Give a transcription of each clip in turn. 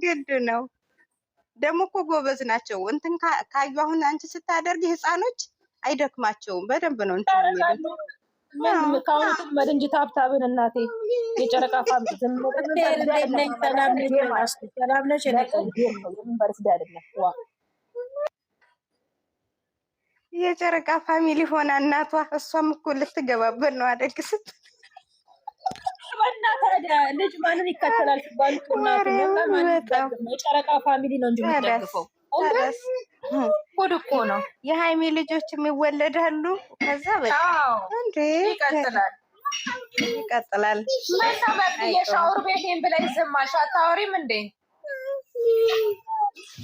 ግድ ነው። ደግሞ እኮ ጎበዝ ናቸው። እንትን ካዩ አሁን አንቺ ስታደርጊ ህፃኖች አይደክማቸውም። በደንብ ነው እንትን የሚሉት። ምን ካውንት መድንጅ ታብታብን እናቴ የጨረቃ ፋሚሊ ሰላም ነሽ? የጨረቃ ፋሚሊ ሆና እናቷ እሷም እኮ ልትገባበት ነው አደግስት እና ታዲያ ልጅ ማንን ይከተላል ሲባል የጨረቃ ፋሚሊ ነው እንጂ የሚደግፈው ጉድ እኮ ነው። የሃይሚ ልጆች የሚወለዳሉ ከዛ በቃ እንዴ ይቀጥላል። የሻወር ቤቴን ብለሽ ዝም አልሽ፣ አታወሪም እንዴ?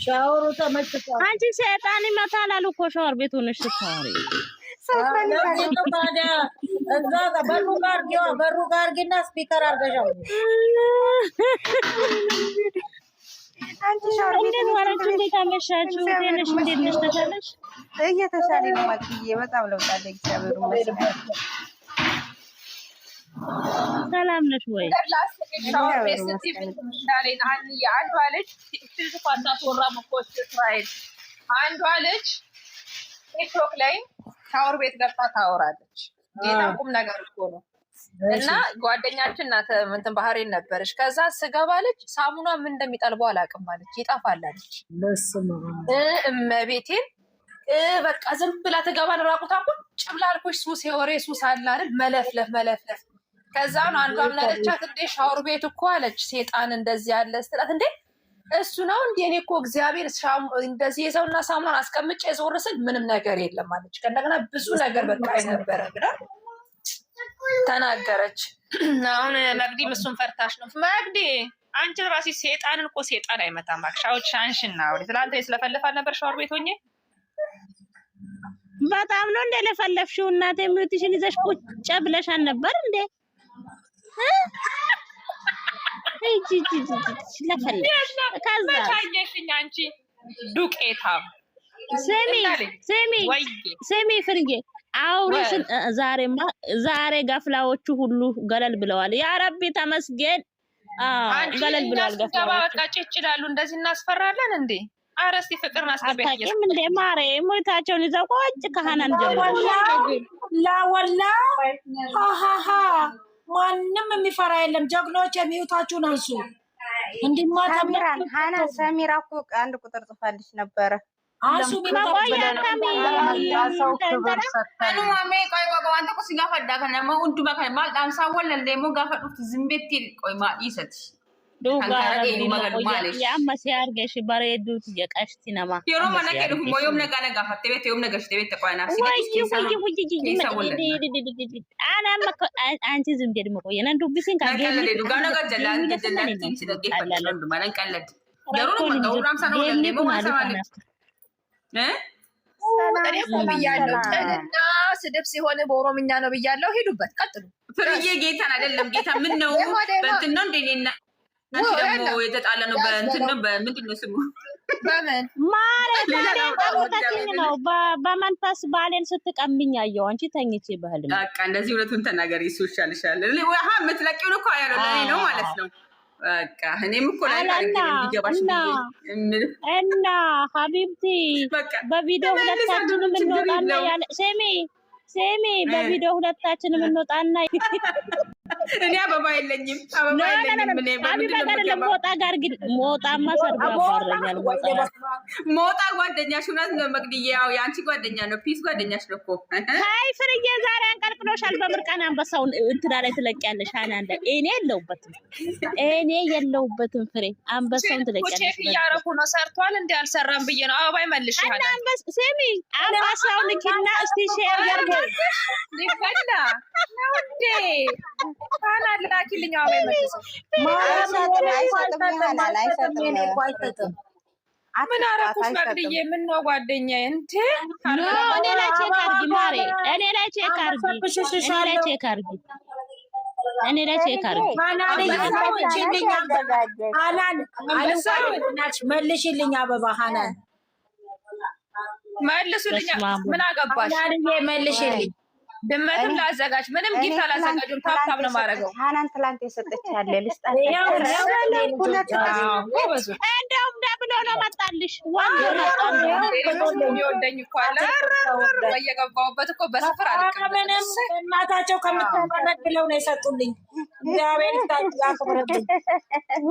ሻወሩ ተመችቷል። አንቺ ሰይጣን ይመታል አሉ እኮ ሻወር ቤት ሆነሽ ስታወሪ። ታዲያ እዛ በሩ ጋር ግና ስፒከር አድርገሻው አንቺ ሻወር ቤት እንዴት ዋላችሁ? እንዴት አመሻችሁ? ጤነሽ እንዴት ነሽ? ተሻለሽ? እየተሻለ ነው ማግዬ፣ በጣም ለውጥ አለ። እግዚአብሔር ይመስገን። ሰላም ነሽ ወይ? ሻወር ቤት ስትይ አንዷ ልጅ አንዷ ልጅ ቲክቶክ ላይ ሻወር ቤት ገብታ ታወራለች። ጌታ ቁም ነገር እኮ ነው። እና ጓደኛችን ናት እንትን ባህሬን ነበረች። ከዛ ስገባለች ሳሙና ምን እንደሚጠልበው አላውቅም አለች። ይጠፋላለች እመቤቴን በቃ ዝም ብላ ትገባን ራቁታ ቁጭ ብላ አልኩሽ። ሱስ የወሬ ሱስ አለ አይደል? መለፍለፍ። ከዛ ነው አንዷ አምናለቻት እንዴ ሻወር ቤት እኮ አለች ሴጣን እንደዚህ ያለ ስትላት እንዴ እሱ ነው እንዴ? እኔ እኮ እግዚአብሔር እንደዚህ የሰውና ሳሙናን አስቀምጬ የዞር ስል ምንም ነገር የለም አለች። ከእንደገና ብዙ ነገር በቃ ነበረ ብላ ተናገረች። አሁን መግዲም እሱን ፈርታሽ ነው። መግዲ አንቺ ራሲ ሴጣንን እኮ ሴጣን አይመታም። አክሻዎች ሻንሽና ወደ ትላንት ስለፈለፋል ነበር ሻወር ቤት ሆኜ በጣም ነው እንደ ለፈለፍሽው እናቴ ሚውትሽን ይዘሽ ቁጭ ብለሻል ነበር እንዴ? ታየሽኝ አንቺ ዱቄታም። ስሚ ፍርጌ አውሪሽን ዛሬ ገፍላዎቹ ሁሉ ገለል ብለዋል። ያ ረቢ ተመስገን። ገለል ብለዋል ገፍላዎቹ። በቃ ጭጭላሉ። እንደዚህ እናስፈራለን እንዴ? ኧረ እስኪ ፍቅርን አስገቢያት። አታውቂም እንዴ ማሬ? ሞታቸውን ይዘው ቁጭ ከሀናን ጀምሮ ላወላ ሃሃሃ ማንም የሚፈራ የለም። ጀግኖች የሚውታችሁን አንሱ። እንዲማ ሰሚራን ሀና ሰሚራ እኮ አንድ ቁጥር ጽፋልሽ ነበረ። አንሱ amma si argesh bareeduuti jeqashti nama yeroo mana kee dhufu yoom nagaa nagaa fatte beete yoom nagashte beete qoyanaaf ana amma anchi zum jedhimo qoyenan dubbisin kan geemni dhugaa nagaa jallaan si dhaggeeffatu hundumaa nan qalladi garuu nama ga'uudhaan sana oolan deemu maasawaale እኔ እኮ ብያለሁ ጥልና ስድብ ሲሆን በኦሮምኛ ነው ብያለሁ። ሄዱበት ቀጥሉ። ፍርዬ ጌታን አይደለም ጌታ ምን ነው በእንትን ነው እንደኔና አንቺ ደግሞ የተጣለ ነው በእንትን ነው በምንድን ነው ስሙ በምን ማለት ነው በመንፈስ ባሌን ስትቀምኝ አየሁ። አንቺ ተኝቼ በህልም በቃ እንደዚህ ሁለቱን ተናገሪ። እሱ ይሻልሻል። ወይ የምትለቂውን እኮ ያለው ለኔ ነው ማለት ነው። በቃ እኔም እኮ ላይ ሊገባሽ እና ሀቢብቲ በቪዲዮ ሁለታችንም እንወጣና ያለ ሴሚ በቪዲዮ ሁለታችንም እንወጣና እኔ አበባ የለኝም ሞጣ ጋር ግን ሞጣማ ሰርባ ባረኛል። ሞጣ ጓደኛሽ ሁነት ነው መግድዬ። ያው የአንቺ ጓደኛ ነው፣ ፒስ ጓደኛሽ ነው እኮ። አይ ፍርዬ ዛሬ አንቀልቅሎሻል። በምርቃና አንበሳውን እንትና ላይ ትለቂያለሽ። አናንደ እኔ የለውበትም ፍሬ አንበሳውን ትለቂያለሽ። ቼክ እያደረኩ ነው። ሰርቷል እንዴ አልሰራም ብዬ ነው። አበባ ይመልሽ ይላል። አንበስ ሴሚ አንበሳውን ኪና እስቲ ሼር ያርገ ሊፈላ ነው እንዴ ካና ላኪልኝ። አበባ ይመልስ አይሰጥም። ምን አረኩሽ መግድዬ? ምን ነው ጓደኛዬ እንዴ? እኔ ላይ ቼክ አርጊ ማሬ፣ እኔ ላይ ቼክ አርጊ። መልሽልኝ አበባ ሀናን መልሱልኝ። ምን አገባሽ? መልሽልኝ ድመትም ላዘጋጅ ምንም ጊፍት አላዘጋጅም። ታብታብ ነው ማረገው። ሃናን ትላንት የሰጠች ያለ ልስጣት። እንደውም ደብሎ ነው መጣልሽ። የሚወደኝ እኮ አለ በየገባሁበት እኮ በስፍር ምንም እናታቸው ከምታመረግለው ነው የሰጡልኝ። እግዚአብሔር ይስጣችሁ።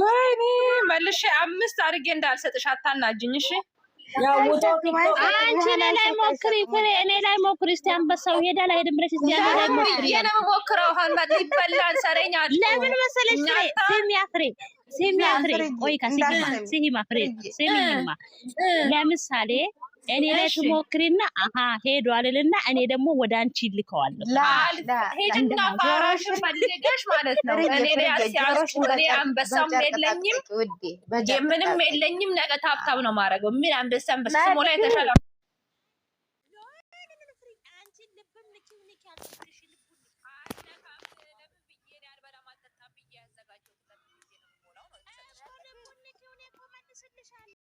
ወይኔ መልሼ 5 አድርጌ እንዳልሰጥሽ አታናጅኝ። እሺ አንቺ እኔ ላይ ሞክሪ ፍሬ፣ እኔ ላይ ሞክሪ። እስቲ አንበሳው ሄዳል አይደል ብለሽ እስቲ እኔ ላይ ሞክሪ። የኔ ሞክረው ሀንባት ይበላል ሰረኛ። ለምን መሰለሽ ፍሬ፣ ስሚ ፍሬ፣ ቆይ ሲሂማ ፍሬ ስሚኝማ። ለምሳሌ እኔ ላይ ትሞክሪና አሃ ሄዷልና እኔ ደግሞ ወደ አንቺ ልከዋለሁ። ሄድና ፋራሽ ፈልገሽ ማለት ነው። እኔ ላይ አስያዝኩ። እኔ አንበሳም የለኝም ምንም የለኝም። ነገ ታብታብ ነው ማረገው። ምን አንበሳም በስሙ ላይ ተሻለ